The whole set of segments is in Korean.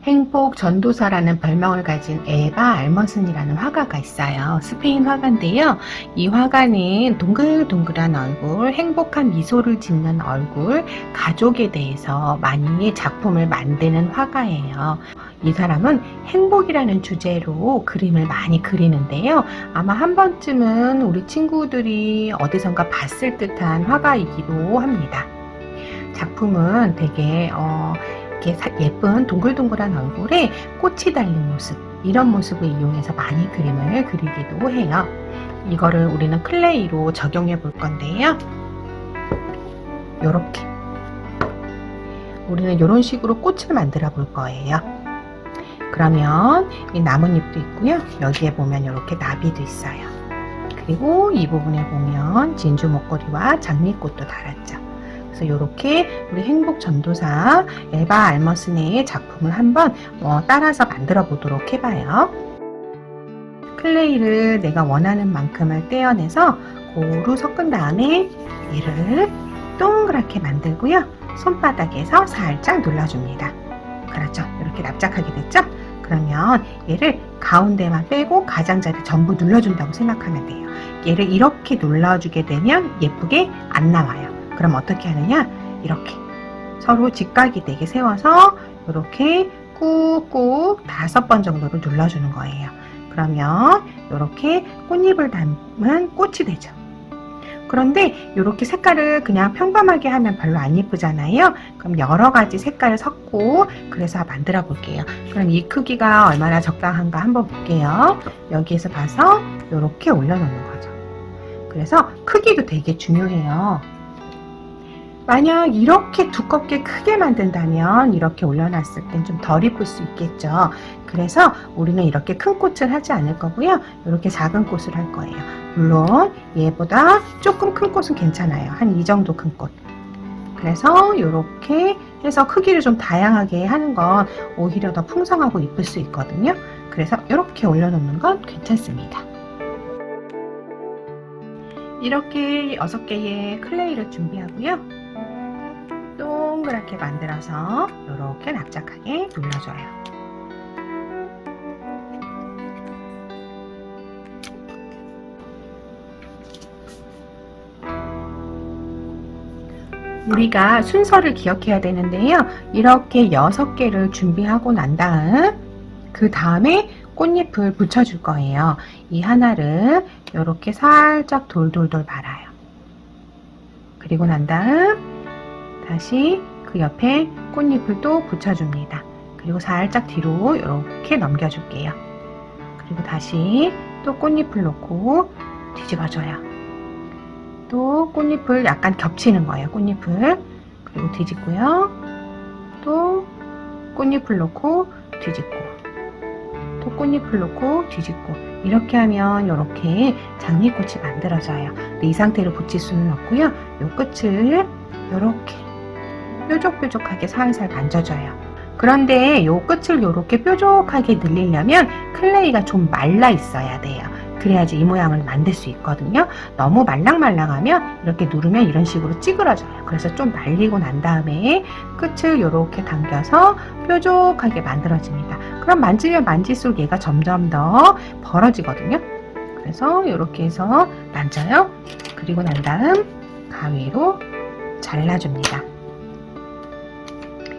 행복 전도사라는 별명을 가진 에바 알머슨이라는 화가가 있어요. 스페인 화가인데요. 이 화가는 동글동글한 얼굴, 행복한 미소를 짓는 얼굴, 가족에 대해서 많이 작품을 만드는 화가예요. 이 사람은 행복이라는 주제로 그림을 많이 그리는데요. 아마 한 번쯤은 우리 친구들이 어디선가 봤을 듯한 화가이기도 합니다. 작품은 되게 이렇게 예쁜 동글동글한 얼굴에 꽃이 달린 모습, 이런 모습을 이용해서 많이 그림을 그리기도 해요. 이거를 우리는 클레이로 적용해 볼 건데요. 요렇게 우리는 이런 식으로 꽃을 만들어 볼 거예요. 그러면 이 나뭇잎도 있고요. 여기에 보면 이렇게 나비도 있어요. 그리고 이 부분에 보면 진주 목걸이와 장미꽃도 달았죠. 그래서 이렇게 우리 행복 전도사 에바 알머슨의 작품을 한번 따라서 만들어 보도록 해봐요. 클레이를 내가 원하는 만큼을 떼어내서 고루 섞은 다음에 얘를 동그랗게 만들고요. 손바닥에서 살짝 눌러줍니다. 그렇죠. 이렇게 납작하게 됐죠? 그러면 얘를 가운데만 빼고 가장자리 전부 눌러준다고 생각하면 돼요. 얘를 이렇게 눌러주게 되면 예쁘게 안 나와요. 그럼 어떻게 하느냐? 이렇게 서로 직각이 되게 세워서 이렇게 꾹꾹 5번 정도를 눌러주는 거예요. 그러면 이렇게 꽃잎을 담은 꽃이 되죠. 그런데 이렇게 색깔을 그냥 평범하게 하면 별로 안 예쁘잖아요. 그럼 여러 가지 색깔을 섞고 그래서 만들어 볼게요. 그럼 이 크기가 얼마나 적당한가 한번 볼게요. 여기에서 봐서 이렇게 올려놓는 거죠. 그래서 크기도 되게 중요해요. 만약 이렇게 두껍게 크게 만든다면 이렇게 올려놨을 땐 좀 덜 이쁠 수 있겠죠. 그래서 우리는 이렇게 큰 꽃을 하지 않을 거고요. 이렇게 작은 꽃을 할 거예요. 물론 얘보다 조금 큰 꽃은 괜찮아요. 한 이 정도 큰 꽃. 그래서 이렇게 해서 크기를 좀 다양하게 하는 건 오히려 더 풍성하고 이쁠 수 있거든요. 그래서 이렇게 올려놓는 건 괜찮습니다. 이렇게 6개의 클레이를 준비하고요. 동그랗게 만들어서 이렇게 납작하게 눌러줘요. 우리가 순서를 기억해야 되는데요. 이렇게 6개를 준비하고 난 다음 그 다음에 꽃잎을 붙여줄 거예요. 이 하나를 이렇게 살짝 돌돌돌 말아요. 그리고 난 다음 다시 그 옆에 꽃잎을 또 붙여줍니다. 그리고 살짝 뒤로 이렇게 넘겨줄게요. 그리고 다시 또 꽃잎을 놓고 뒤집어줘요. 또 꽃잎을 약간 겹치는 거예요. 꽃잎을. 그리고 뒤집고요. 또 꽃잎을 놓고 뒤집고 또 꽃잎을 놓고 뒤집고 이렇게 하면 이렇게 장미꽃이 만들어져요. 근데 이 상태로 붙일 수는 없고요. 이 끝을 이렇게 뾰족뾰족하게 살살 만져줘요. 그런데 이 끝을 이렇게 뾰족하게 늘리려면 클레이가 좀 말라 있어야 돼요. 그래야지 이 모양을 만들 수 있거든요. 너무 말랑말랑하면 이렇게 누르면 이런 식으로 찌그러져요. 그래서 좀 말리고 난 다음에 끝을 이렇게 당겨서 뾰족하게 만들어집니다. 그럼 만지면 만질수록 얘가 점점 더 벌어지거든요. 그래서 이렇게 해서 만져요. 그리고 난 다음 가위로 잘라줍니다.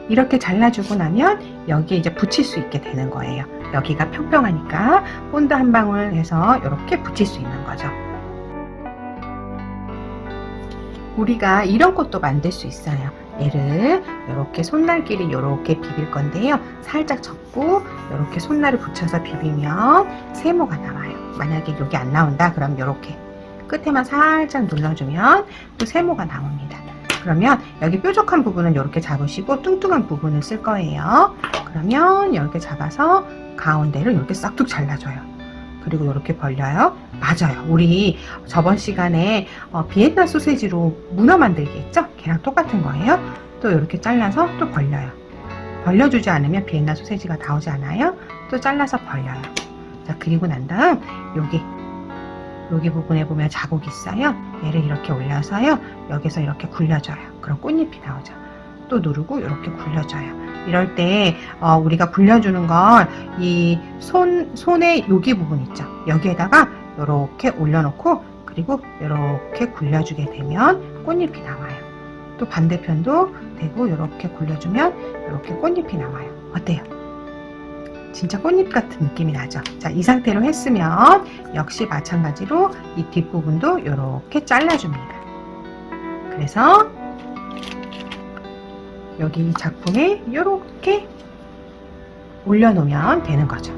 이렇게 잘라주고 나면 여기에 이제 붙일 수 있게 되는 거예요. 여기가 평평하니까 본드 한 방울 해서 이렇게 붙일 수 있는 거죠. 우리가 이런 꽃도 만들 수 있어요. 얘를 이렇게 손날끼리 이렇게 비빌 건데요. 살짝 접고 이렇게 손날을 붙여서 비비면 세모가 나와요. 만약에 여기 안 나온다 그럼 이렇게 끝에만 살짝 눌러주면 또 세모가 나옵니다. 그러면 여기 뾰족한 부분은 이렇게 잡으시고 뚱뚱한 부분을 쓸 거예요. 그러면 이렇게 잡아서 가운데를 이렇게 싹둑 잘라줘요. 그리고 이렇게 벌려요. 맞아요. 우리 저번 시간에 비엔나 소세지로 문어 만들기 했죠? 걔랑 똑같은 거예요. 또 이렇게 잘라서 또 벌려요. 벌려주지 않으면 비엔나 소세지가 나오지 않아요. 또 잘라서 벌려요. 자, 그리고 난 다음 여기 부분에 보면 자국이 있어요. 얘를 이렇게 올려서요. 여기서 이렇게 굴려줘요. 그럼 꽃잎이 나오죠. 또 누르고 이렇게 굴려줘요. 이럴 때 우리가 굴려주는 건 이 손의 여기 부분 있죠. 여기에다가 이렇게 올려놓고 그리고 이렇게 굴려주게 되면 꽃잎이 나와요. 또 반대편도 되고 이렇게 굴려주면 이렇게 꽃잎이 나와요. 어때요? 진짜 꽃잎 같은 느낌이 나죠? 자, 이 상태로 했으면 역시 마찬가지로 이 뒷부분도 이렇게 잘라줍니다. 그래서 여기 작품에 이렇게 올려놓으면 되는 거죠.